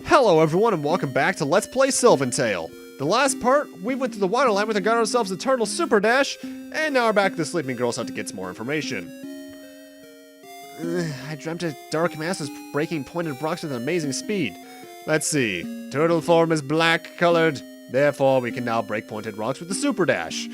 Hello everyone and welcome back to Let's Play Sylvan Tale. The last part, we went to the Waterline and got ourselves a turtle super dash, and now we're back to the Sleeping Girl's hut to get some more information. I dreamt a dark mass was breaking pointed rocks with an amazing speed. Let's see, turtle form is black colored, therefore we can now break pointed rocks with the super dash.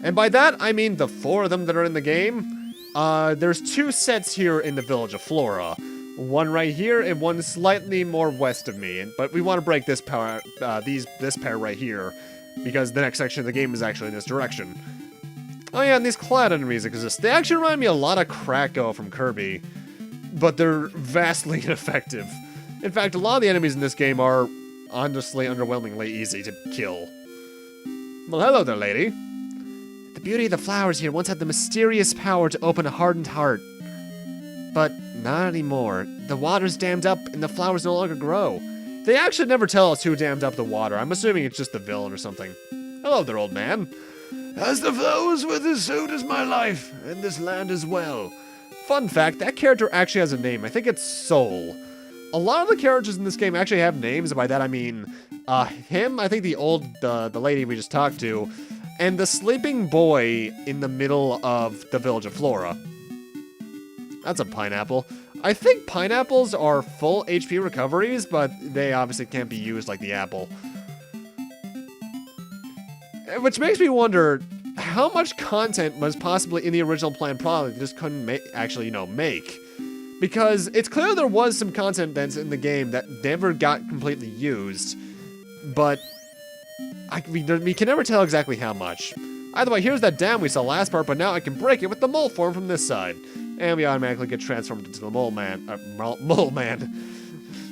And by that, I mean the 4 of them that are in the game. There's 2 sets here in the village of Flora. One right here and one slightly more west of me, but we want to break this pair, this pair right here, because the next section of the game is actually in this direction. Oh yeah, and these cloud enemies exist. They actually remind me a lot of Kracko from Kirby, but they're vastly ineffective. In fact, a lot of the enemies in this game are honestly underwhelmingly easy to kill. Well, hello there, lady. The beauty of the flowers here once had the mysterious power to open a hardened heart. But not anymore. The water's dammed up and the flowers no longer grow. They actually never tell us who dammed up the water. I'm assuming it's just the villain or something. Hello there, old man. As the flowers wither, so does my life, and this land as well. Fun fact, that character actually has a name. I think it's Soul. A lot of the characters in this game actually have names, and by that I mean, him, I think the lady we just talked to, and the sleeping boy in the middle of the village of Flora. That's a pineapple. I think pineapples are full HP recoveries, but they obviously can't be used like the apple. Which makes me wonder how much content was possibly in the original planned product they just couldn't make. Because it's clear there was some content that's in the game that never got completely used, but we can never tell exactly how much. Either way, here's that dam we saw last part, but now I can break it with the mole form from this side. And we automatically get transformed into the mole man. Mole man.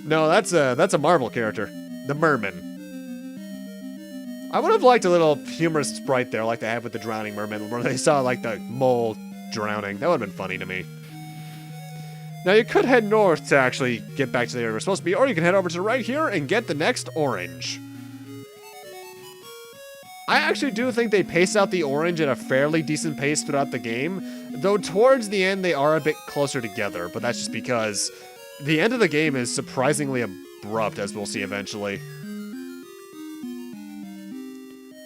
No, that's a Marvel character. The Merman. I would have liked a little humorous sprite there like they have with the drowning merman, where they saw like the mole drowning. That would have been funny to me. Now you could head north to actually get back to the area we're supposed to be, or you can head over to right here and get the next orange. I actually do think they pace out the orange at a fairly decent pace throughout the game, though towards the end they are a bit closer together, but that's just because the end of the game is surprisingly abrupt, as we'll see eventually.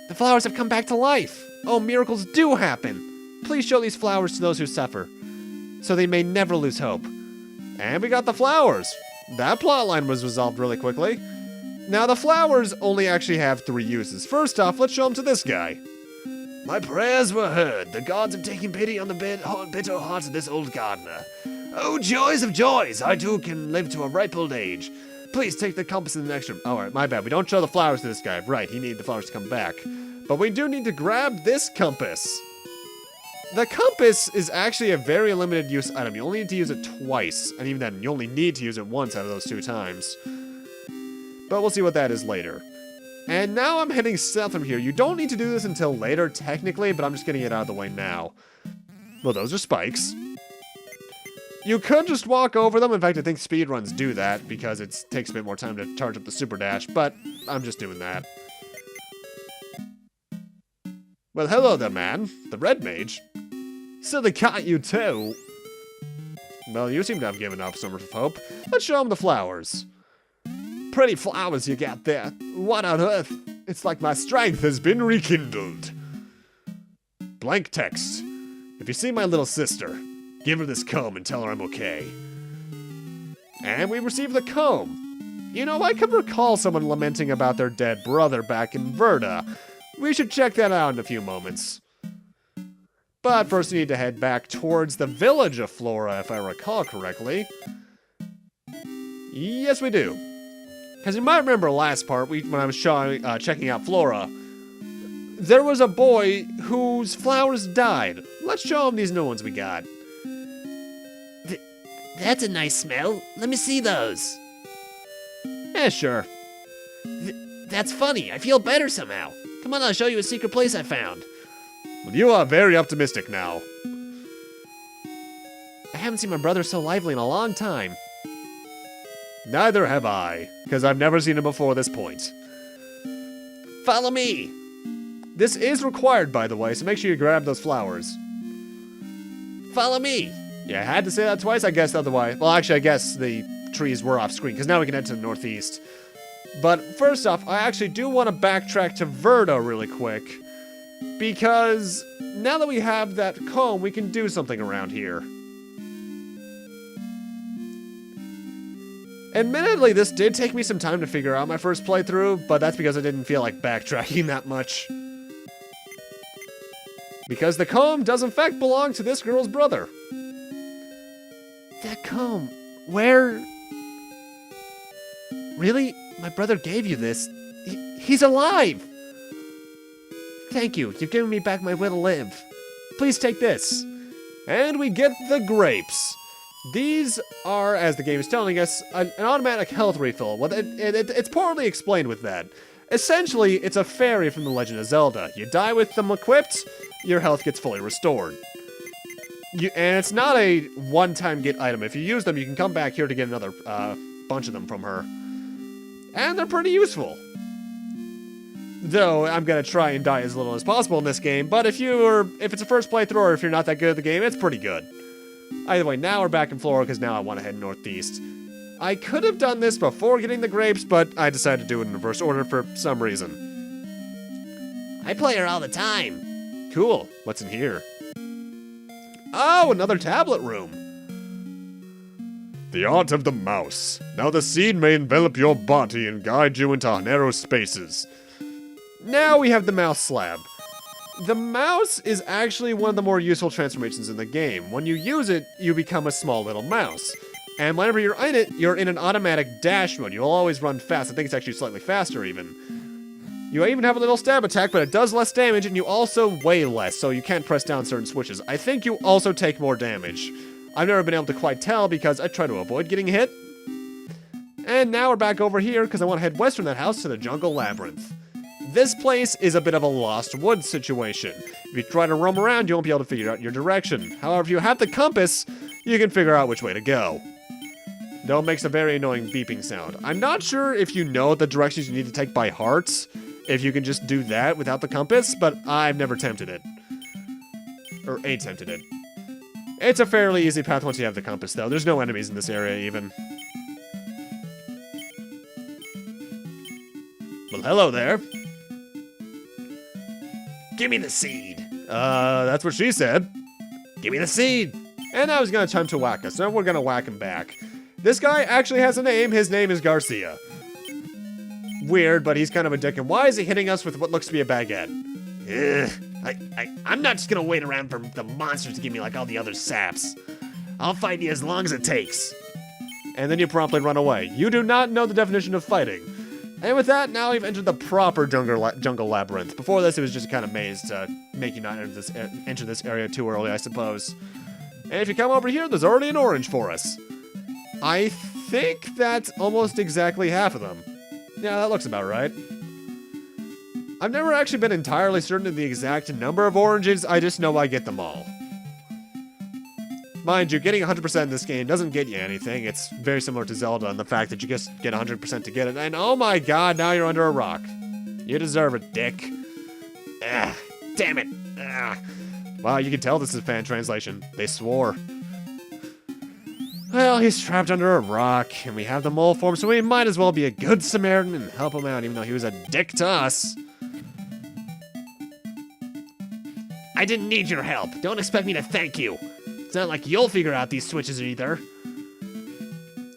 The flowers have come back to life! Oh, miracles do happen! Please show these flowers to those who suffer, so they may never lose hope. And we got the flowers! That plotline was resolved really quickly. Now, the flowers only actually have 3 uses. First off, let's show them to this guy. My prayers were heard. The gods have taken pity on the bitter heart of this old gardener. Oh, joys of joys! I too can live to a ripe old age. Please take the compass in the next room. Alright, my bad. We don't show the flowers to this guy. Right, he needed the flowers to come back. But we do need to grab this compass. The compass is actually a very limited use item. You only need to use it twice. And even then, you only need to use it once out of those 2 times. But we'll see what that is later. And now I'm heading south from here. You don't need to do this until later, technically, but I'm just getting it out of the way now. Well, those are spikes. You could just walk over them. In fact, I think speedruns do that, because it takes a bit more time to charge up the super dash, but I'm just doing that. Well, hello there, man. The red mage. Silly cat, you too. Well, you seem to have given up some sort of hope. Let's show him the flowers. Pretty flowers you got there. What on earth? It's like my strength has been rekindled. Blank text. If you see my little sister, give her this comb and tell her I'm okay. And we received the comb. You know, I can recall someone lamenting about their dead brother back in Verda. We should check that out in a few moments. But first we need to head back towards the village of Flora, if I recall correctly. Yes, we do. As you might remember last part, when I was checking out Flora, there was a boy whose flowers died. Let's show him these new ones we got. That's a nice smell. Let me see those. Yeah, sure. That's funny. I feel better somehow. Come on, I'll show you a secret place I found. Well, you are very optimistic now. I haven't seen my brother so lively in a long time. Neither have I, because I've never seen him before this point. Follow me! This is required, by the way, so make sure you grab those flowers. Follow me! Yeah, I had to say that twice, I guess, otherwise. Well, actually, I guess the trees were off screen, because now we can head to the northeast. But first off, I actually do want to backtrack to Verda really quick, because now that we have that comb, we can do something around here. Admittedly, this did take me some time to figure out my first playthrough, but that's because I didn't feel like backtracking that much. Because the comb does in fact belong to this girl's brother. That comb, where... Really? My brother gave you this. He's alive! Thank you, you've given me back my will to live. Please take this. And we get the grapes. These are, as the game is telling us, an automatic health refill. Well, it's poorly explained with that. Essentially, it's a fairy from The Legend of Zelda. You die with them equipped, your health gets fully restored. And it's not a one-time get item. If you use them, you can come back here to get another bunch of them from her. And they're pretty useful. Though, I'm gonna try and die as little as possible in this game, but if it's a first playthrough or if you're not that good at the game, it's pretty good. Either way, now we're back in Flora because now I want to head northeast. I could have done this before getting the grapes, but I decided to do it in reverse order for some reason. I play her all the time. Cool. What's in here? Oh, another tablet room. The art of the mouse. Now the seed may envelop your body and guide you into narrow spaces. Now we have the mouse slab. The mouse is actually one of the more useful transformations in the game. When you use it, you become a small little mouse. And whenever you're in it, you're in an automatic dash mode. You'll always run fast. I think it's actually slightly faster even. You even have a little stab attack, but it does less damage, and you also weigh less, so you can't press down certain switches. I think you also take more damage. I've never been able to quite tell because I try to avoid getting hit. And now we're back over here because I want to head west from that house to the Jungle Labyrinth. This place is a bit of a lost woods situation. If you try to roam around, you won't be able to figure out your direction. However, if you have the compass, you can figure out which way to go. Though it makes a very annoying beeping sound. I'm not sure if you know the directions you need to take by heart, if you can just do that without the compass, but I've never attempted it. Or attempted it. It's a fairly easy path once you have the compass, though. There's no enemies in this area, even. Well, hello there. Give me the seed. That's what she said. Give me the seed. And now he's gonna attempt to whack us, so we're gonna whack him back. This guy actually has a name. His name is Garcia. Weird, but he's kind of a dick. And why is he hitting us with what looks to be a baguette? I'm not just gonna wait around for the monsters to give me like all the other saps. I'll fight you as long as it takes. And then you promptly run away. You do not know the definition of fighting. And with that, now we've entered the proper jungle labyrinth. Before this, it was just kind of maze to make you not enter this area too early, I suppose. And if you come over here, there's already an orange for us. I think that's almost exactly half of them. Yeah, that looks about right. I've never actually been entirely certain of the exact number of oranges, I just know I get them all. Mind you, getting 100% in this game doesn't get you anything. It's very similar to Zelda in the fact that you just get 100% to get it. And oh my god, now you're under a rock. You deserve it, dick. Ugh, damn it. Ugh. Wow, you can tell this is fan translation. They swore. Well, he's trapped under a rock, and we have the mole form, so we might as well be a good Samaritan and help him out, even though he was a dick to us. I didn't need your help. Don't expect me to thank you. It's not like you'll figure out these switches either.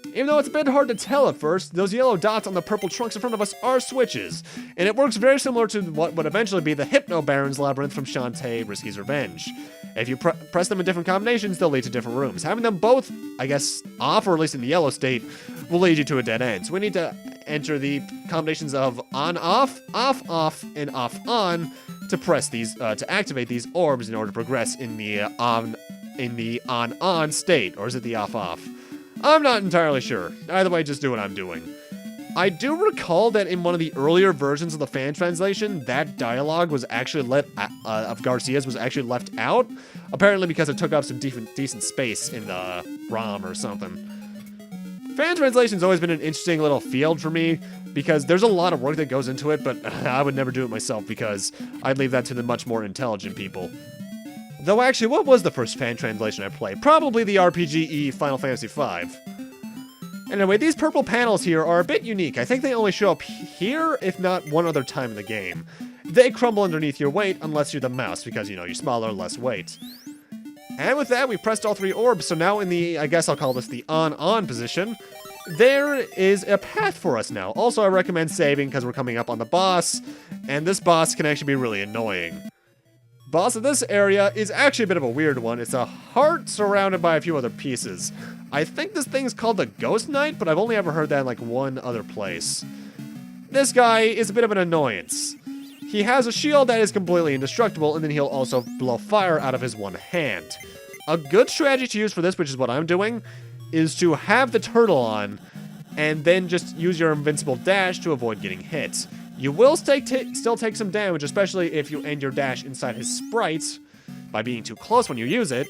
Even though it's a bit hard to tell at first, those yellow dots on the purple trunks in front of us are switches, and it works very similar to what would eventually be the Hypno Baron's Labyrinth from Shantae Risky's Revenge. If you press them in different combinations, they'll lead to different rooms. Having them both, I guess, off, or at least in the yellow state, will lead you to a dead end. So we need to enter the combinations of on-off, off-off, and off-on to press these, to activate these orbs in order to progress in the on-on state, or is it the off-off? I'm not entirely sure. Either way, just do what I'm doing. I do recall that in one of the earlier versions of the fan translation, that dialogue was actually of Garcia's was actually left out, apparently because it took up some decent space in the ROM or something. Fan translation's always been an interesting little field for me, because there's a lot of work that goes into it, but I would never do it myself because I'd leave that to the much more intelligent people. Though actually, what was the first fan translation I played? Probably the RPG Final Fantasy V. Anyway, these purple panels here are a bit unique. I think they only show up here, if not one other time in the game. They crumble underneath your weight unless you're the mouse, because, you know, you're smaller, less weight. And with that, we pressed all 3 orbs, so now in the, I guess I'll call this the on-on position, there is a path for us now. Also, I recommend saving because we're coming up on the boss, and this boss can actually be really annoying. Boss of this area is actually a bit of a weird one. It's a heart surrounded by a few other pieces. I think this thing's called the Ghost Knight, but I've only ever heard that in like one other place. This guy is a bit of an annoyance. He has a shield that is completely indestructible, and then he'll also blow fire out of his one hand. A good strategy to use for this, which is what I'm doing, is to have the turtle on, and then just use your invincible dash to avoid getting hit. You will still take some damage, especially if you end your dash inside his sprite by being too close when you use it.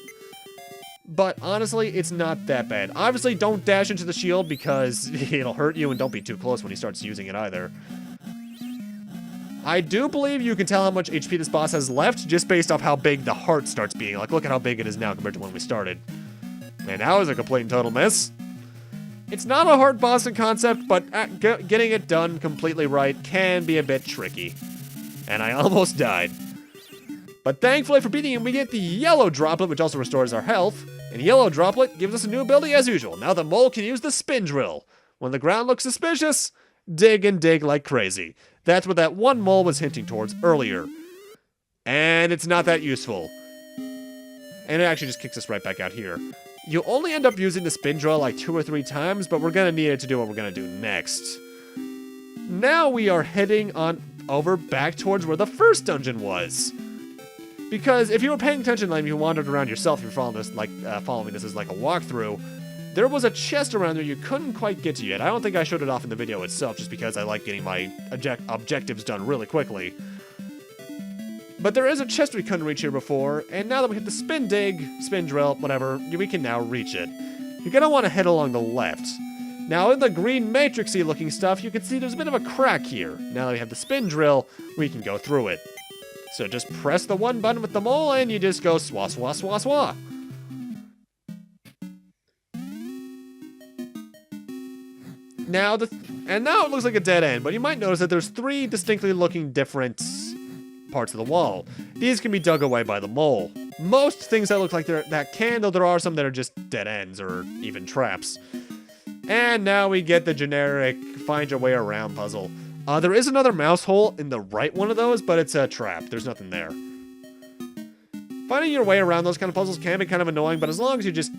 But honestly, it's not that bad. Obviously, don't dash into the shield because it'll hurt you, and don't be too close when he starts using it either. I do believe you can tell how much HP this boss has left just based off how big the heart starts being. Like, look at how big it is now compared to when we started. And that was a complete and total miss. It's not a hard boss in concept, but getting it done completely right can be a bit tricky. And I almost died. But thankfully for beating him, we get the yellow droplet, which also restores our health. And yellow droplet gives us a new ability as usual. Now the mole can use the spin drill. When the ground looks suspicious, dig and dig like crazy. That's what that one mole was hinting towards earlier. And it's not that useful. And it actually just kicks us right back out here. You only end up using the spin drill like 2 or 3 times, but we're gonna need it to do what we're gonna do next. Now we are heading on over back towards where the first dungeon was. Because if you were paying attention and you wandered around yourself, you're following this as like a walkthrough, there was a chest around there you couldn't quite get to yet. I don't think I showed it off in the video itself just because I like getting my objectives done really quickly. But there is a chest we couldn't reach here before, and now that we hit the spin dig, spin drill, whatever, we can now reach it. You're gonna want to head along the left. Now in the green matrixy looking stuff, you can see there's a bit of a crack here. Now that we have the spin drill, we can go through it. So just press the 1 button with the mole and you just go swah swah swah swah. Now now it looks like a dead end, but you might notice that there's 3 distinctly looking different parts of the wall. These can be dug away by the mole. Most things that look like that can, though there are some that are just dead ends or even traps. And now we get the generic find your way around puzzle. There is another mouse hole in the right one of those, but it's a trap. There's nothing there. Finding your way around those kind of puzzles can be kind of annoying, but as long as you just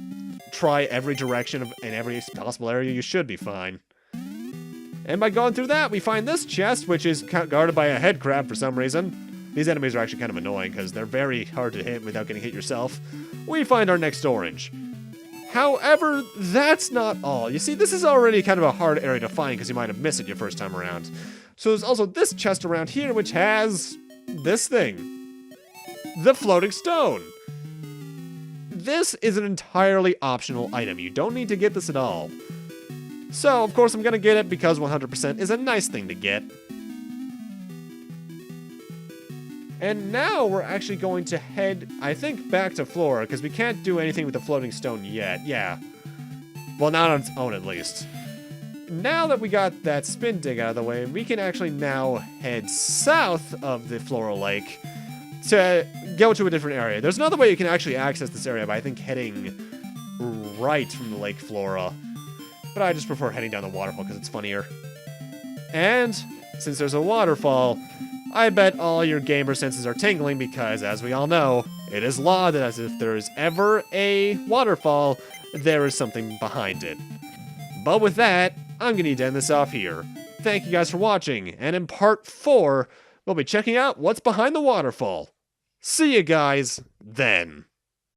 try every direction in every possible area, you should be fine. And by going through that, we find this chest, which is guarded by a head crab for some reason. These enemies are actually kind of annoying because they're very hard to hit without getting hit yourself. We find our next orange. However, that's not all. You see, this is already kind of a hard area to find because you might have missed it your first time around. So there's also this chest around here which has this thing. The floating stone. This is an entirely optional item. You don't need to get this at all. So, of course, I'm going to get it because 100% is a nice thing to get. And now we're actually going to head, I think, back to Flora, because we can't do anything with the floating stone yet. Yeah. Well, not on its own, at least. Now that we got that spin dig out of the way, we can actually now head south of the Floral Lake to go to a different area. There's another way you can actually access this area by, I think, heading right from the Lake Flora. But I just prefer heading down the waterfall because it's funnier. And since there's a waterfall, I bet all your gamer senses are tingling because, as we all know, it is law that as if there is ever a waterfall, there is something behind it. But with that, I'm going to need to end this off here. Thank you guys for watching, and in part 4, we'll be checking out what's behind the waterfall. See you guys then.